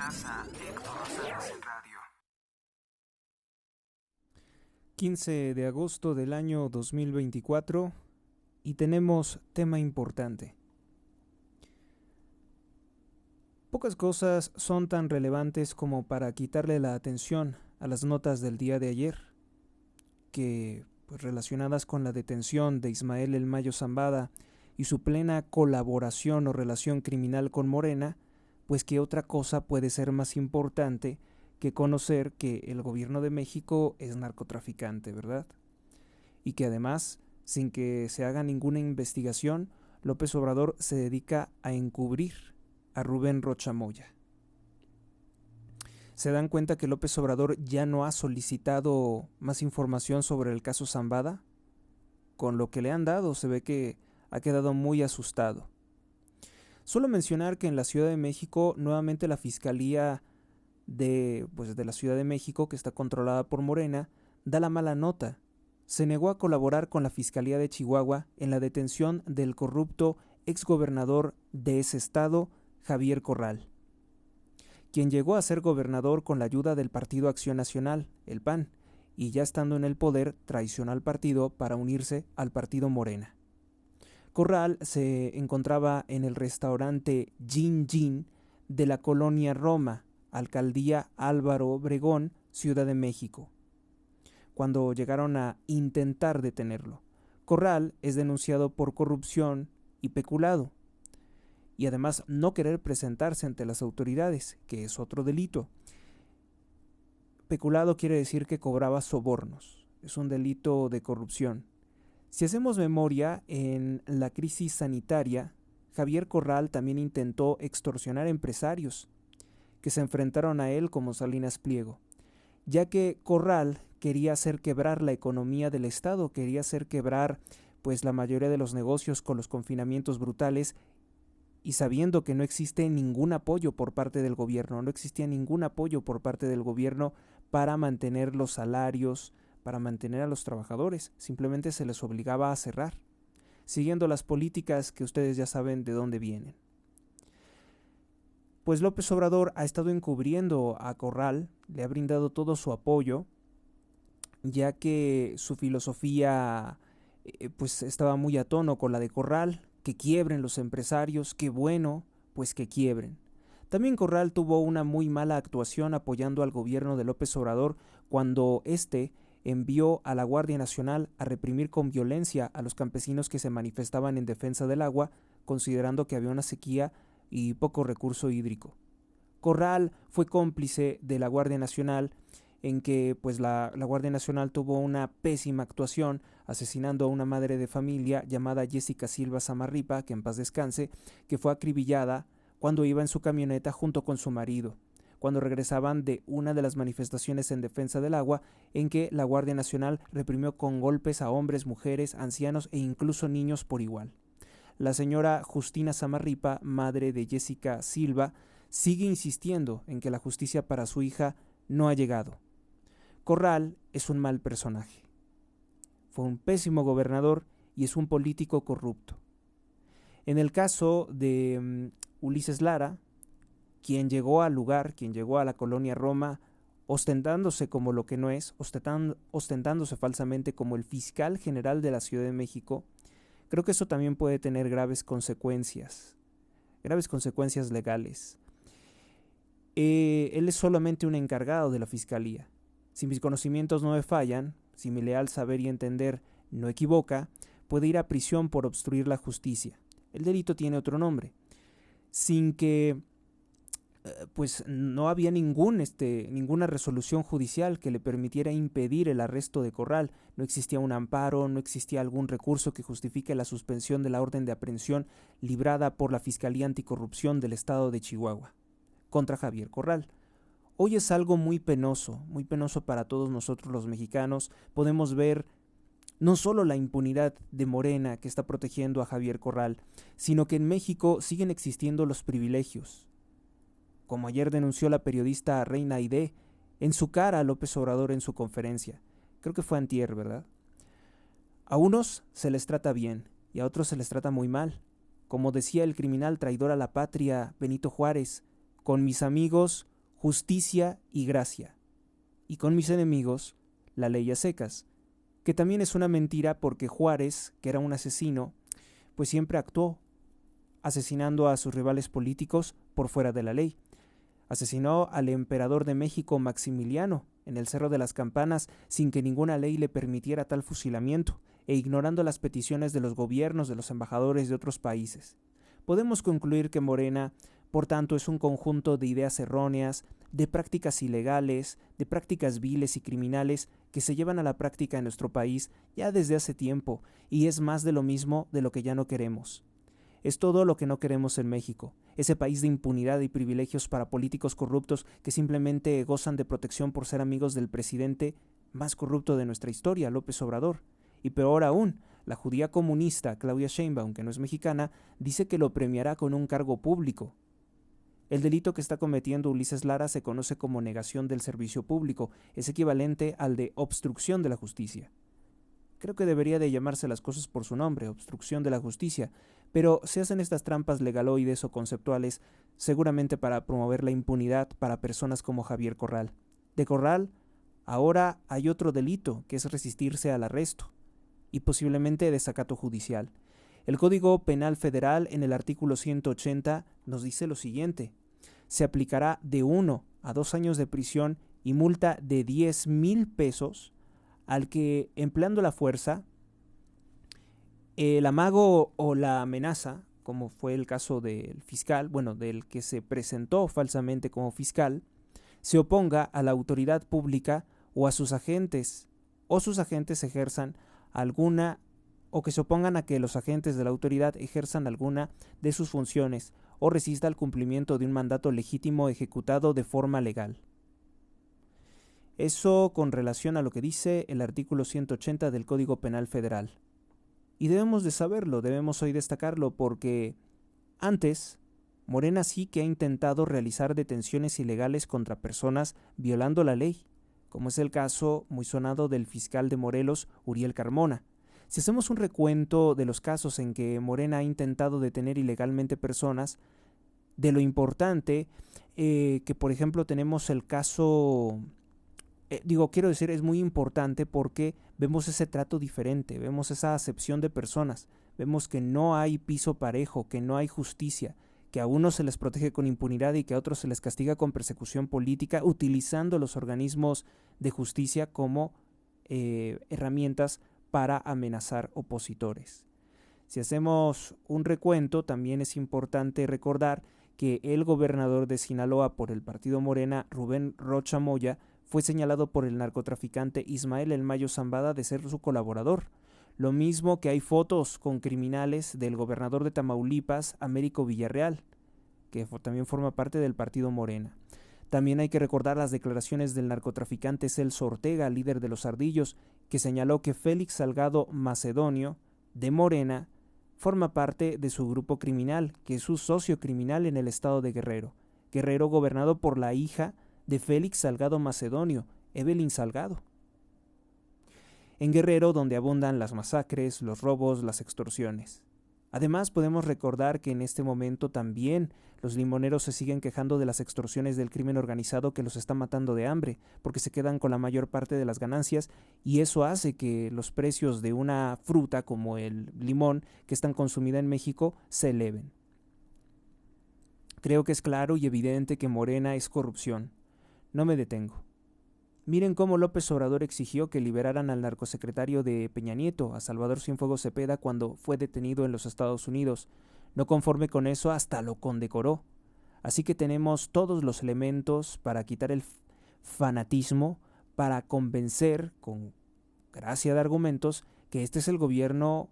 Estás a Héctor Rosales en Radio. 15 de agosto del año 2024 y tenemos tema importante. Pocas cosas son tan relevantes como para quitarle la atención a las notas del día de ayer, que relacionadas con la detención de Ismael El Mayo Zambada y su plena colaboración o relación criminal con Morena, pues que otra cosa puede ser más importante que conocer que el gobierno de México es narcotraficante, ¿verdad? Y que además, sin que se haga ninguna investigación, López Obrador se dedica a encubrir a Rubén Rocha Moya. Se dan cuenta que López Obrador ya no ha solicitado más información sobre el caso Zambada. Con lo que le han dado se ve que ha quedado muy asustado. Solo mencionar que en la Ciudad de México nuevamente la Fiscalía de la Ciudad de México, que está controlada por Morena, da la mala nota. Se negó a colaborar con la Fiscalía de Chihuahua en la detención del corrupto exgobernador de ese estado, Javier Corral, quien llegó a ser gobernador con la ayuda del Partido Acción Nacional, el PAN, y ya estando en el poder traicionó al partido para unirse al partido Morena. Corral se encontraba en el restaurante Gin Gin de la colonia Roma, Alcaldía Álvaro Obregón, Ciudad de México, cuando llegaron a intentar detenerlo. Corral es denunciado por corrupción y peculado, y además no querer presentarse ante las autoridades, que es otro delito. Peculado quiere decir que cobraba sobornos, es un delito de corrupción. Si hacemos memoria, en la crisis sanitaria, Javier Corral también intentó extorsionar empresarios que se enfrentaron a él como Salinas Pliego, ya que Corral quería hacer quebrar la economía del Estado, quería hacer quebrar la mayoría de los negocios con los confinamientos brutales, y sabiendo que no existe ningún apoyo por parte del gobierno, no existía ningún apoyo por parte del gobierno para mantener los salarios, para mantener a los trabajadores, simplemente se les obligaba a cerrar, siguiendo las políticas que ustedes ya saben de dónde vienen. Pues López Obrador ha estado encubriendo a Corral, le ha brindado todo su apoyo, ya que su filosofía estaba muy a tono con la de Corral, que quiebren los empresarios, qué bueno, pues que quiebren. También Corral tuvo una muy mala actuación apoyando al gobierno de López Obrador cuando éste envió a la Guardia Nacional a reprimir con violencia a los campesinos que se manifestaban en defensa del agua, considerando que había una sequía y poco recurso hídrico. Corral fue cómplice de la Guardia Nacional en que la Guardia Nacional tuvo una pésima actuación asesinando a una madre de familia llamada Jessica Silva Samarripa, que en paz descanse, que fue acribillada cuando iba en su camioneta junto con su marido, cuando regresaban de una de las manifestaciones en defensa del agua, en que la Guardia Nacional reprimió con golpes a hombres, mujeres, ancianos e incluso niños por igual. La señora Justina Samarripa, madre de Jessica Silva, sigue insistiendo en que la justicia para su hija no ha llegado. Corral es un mal personaje. Fue un pésimo gobernador y es un político corrupto. En el caso de Ulises Lara, quien llegó al lugar, quien llegó a la colonia Roma, ostentándose como lo que no es, ostentándose falsamente como el fiscal general de la Ciudad de México, creo que eso también puede tener graves consecuencias legales. Él es solamente un encargado de la fiscalía. Si mis conocimientos no me fallan, si mi leal saber y entender no equivoca, puede ir a prisión por obstruir la justicia. El delito tiene otro nombre. Sin que no había ninguna resolución judicial que le permitiera impedir el arresto de Corral. No existía un amparo, no existía algún recurso que justifique la suspensión de la orden de aprehensión librada por la Fiscalía Anticorrupción del Estado de Chihuahua contra Javier Corral. Hoy es algo muy penoso para todos nosotros los mexicanos. Podemos ver no solo la impunidad de Morena que está protegiendo a Javier Corral, sino que en México siguen existiendo los privilegios. Como ayer denunció la periodista Reina Aide en su cara a López Obrador en su conferencia. Creo que fue antier, ¿verdad? A unos se les trata bien y a otros se les trata muy mal. Como decía el criminal traidor a la patria Benito Juárez, con mis amigos justicia y gracia, y con mis enemigos la ley a secas, que también es una mentira porque Juárez, que era un asesino, pues siempre actuó asesinando a sus rivales políticos por fuera de la ley. Asesinó al emperador de México Maximiliano en el Cerro de las Campanas sin que ninguna ley le permitiera tal fusilamiento e ignorando las peticiones de los gobiernos de los embajadores de otros países. Podemos concluir que Morena, por tanto, es un conjunto de ideas erróneas, de prácticas ilegales, de prácticas viles y criminales que se llevan a la práctica en nuestro país ya desde hace tiempo, y es más de lo mismo de lo que ya no queremos. Es todo lo que no queremos en México, ese país de impunidad y privilegios para políticos corruptos que simplemente gozan de protección por ser amigos del presidente más corrupto de nuestra historia, López Obrador. Y peor aún, la judía comunista Claudia Sheinbaum, que no es mexicana, dice que lo premiará con un cargo público. El delito que está cometiendo Ulises Lara se conoce como negación del servicio público, es equivalente al de obstrucción de la justicia. Creo que debería de llamarse las cosas por su nombre, obstrucción de la justicia, pero se hacen estas trampas legaloides o conceptuales seguramente para promover la impunidad para personas como Javier Corral. De Corral, ahora hay otro delito, que es resistirse al arresto y posiblemente desacato judicial. El Código Penal Federal en el artículo 180 nos dice lo siguiente: se aplicará de 1 a 2 años de prisión y multa de 10,000 pesos al que, empleando la fuerza, el amago o la amenaza, como fue el caso del fiscal, del que se presentó falsamente como fiscal, se oponga a la autoridad pública o sus agentes ejerzan alguna, o que se opongan a que los agentes de la autoridad ejerzan alguna de sus funciones o resista al cumplimiento de un mandato legítimo ejecutado de forma legal. Eso con relación a lo que dice el artículo 180 del Código Penal Federal. Y debemos de saberlo, debemos hoy destacarlo, porque antes Morena sí que ha intentado realizar detenciones ilegales contra personas violando la ley, como es el caso muy sonado del fiscal de Morelos, Uriel Carmona. Si hacemos un recuento de los casos en que Morena ha intentado detener ilegalmente personas, de lo importante, que por ejemplo tenemos el caso... es muy importante porque vemos ese trato diferente, vemos esa acepción de personas, vemos que no hay piso parejo, que no hay justicia, que a unos se les protege con impunidad y que a otros se les castiga con persecución política, utilizando los organismos de justicia como herramientas para amenazar opositores. Si hacemos un recuento, también es importante recordar que el gobernador de Sinaloa por el partido Morena, Rubén Rocha Moya, fue señalado por el narcotraficante Ismael El Mayo Zambada de ser su colaborador. Lo mismo que hay fotos con criminales del gobernador de Tamaulipas, Américo Villarreal, que también forma parte del partido Morena. También hay que recordar las declaraciones del narcotraficante Celso Ortega, líder de los Ardillos, que señaló que Félix Salgado Macedonio, de Morena, forma parte de su grupo criminal, que es su socio criminal en el estado de Guerrero. Guerrero gobernado por la hija de Félix Salgado Macedonio, Evelyn Salgado. En Guerrero, donde abundan las masacres, los robos, las extorsiones. Además, podemos recordar que en este momento también los limoneros se siguen quejando de las extorsiones del crimen organizado que los está matando de hambre, porque se quedan con la mayor parte de las ganancias y eso hace que los precios de una fruta como el limón, que es tan consumida en México, se eleven. Creo que es claro y evidente que Morena es corrupción. No me detengo. Miren cómo López Obrador exigió que liberaran al narcosecretario de Peña Nieto, a Salvador Cienfuegos Cepeda, cuando fue detenido en los Estados Unidos. No conforme con eso, hasta lo condecoró. Así que tenemos todos los elementos para quitar el fanatismo, para convencer, con gracia de argumentos, que este es el gobierno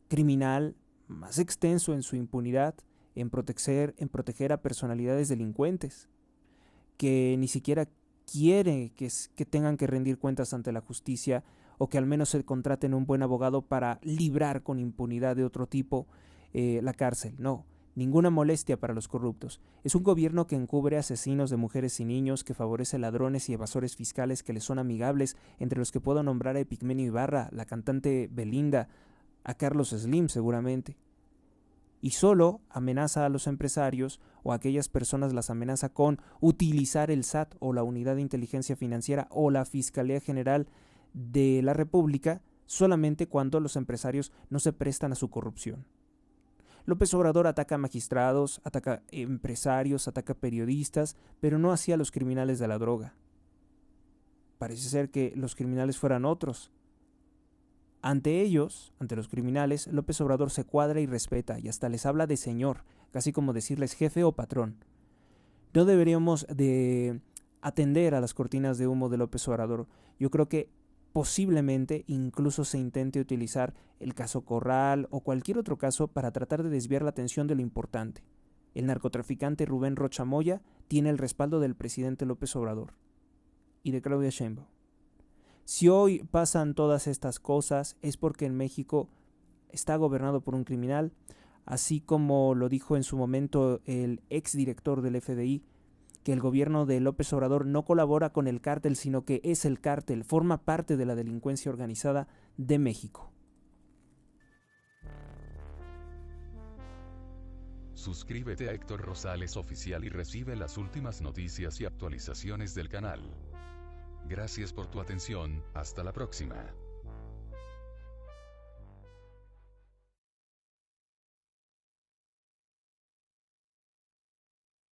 criminal más extenso en su impunidad, en proteger a personalidades delincuentes, que ni siquiera quiere que tengan que rendir cuentas ante la justicia o que al menos se contraten un buen abogado para librar con impunidad de otro tipo la cárcel. No, ninguna molestia para los corruptos. Es un gobierno que encubre asesinos de mujeres y niños, que favorece ladrones y evasores fiscales que les son amigables, entre los que puedo nombrar a Epigmenio Ibarra, la cantante Belinda, a Carlos Slim seguramente. y solo amenaza a los empresarios o a aquellas personas las amenaza con utilizar el SAT o la Unidad de Inteligencia Financiera o la Fiscalía General de la República solamente cuando los empresarios no se prestan a su corrupción. López Obrador ataca a magistrados, ataca empresarios, ataca periodistas, pero no así a los criminales de la droga. Parece ser que los criminales fueran otros. Ante ellos, ante los criminales, López Obrador se cuadra y respeta y hasta les habla de señor, casi como decirles jefe o patrón. No deberíamos de atender a las cortinas de humo de López Obrador. Yo creo que posiblemente incluso se intente utilizar el caso Corral o cualquier otro caso para tratar de desviar la atención de lo importante. El narcotraficante Rubén Rocha Moya tiene el respaldo del presidente López Obrador y de Claudia Sheinbaum. Si hoy pasan todas estas cosas es porque en México está gobernado por un criminal, así como lo dijo en su momento el exdirector del FDI, que el gobierno de López Obrador no colabora con el cártel, sino que es el cártel, forma parte de la delincuencia organizada de México. Suscríbete a Héctor Rosales Oficial y recibe las últimas noticias y actualizaciones del canal. Gracias por tu atención, hasta la próxima.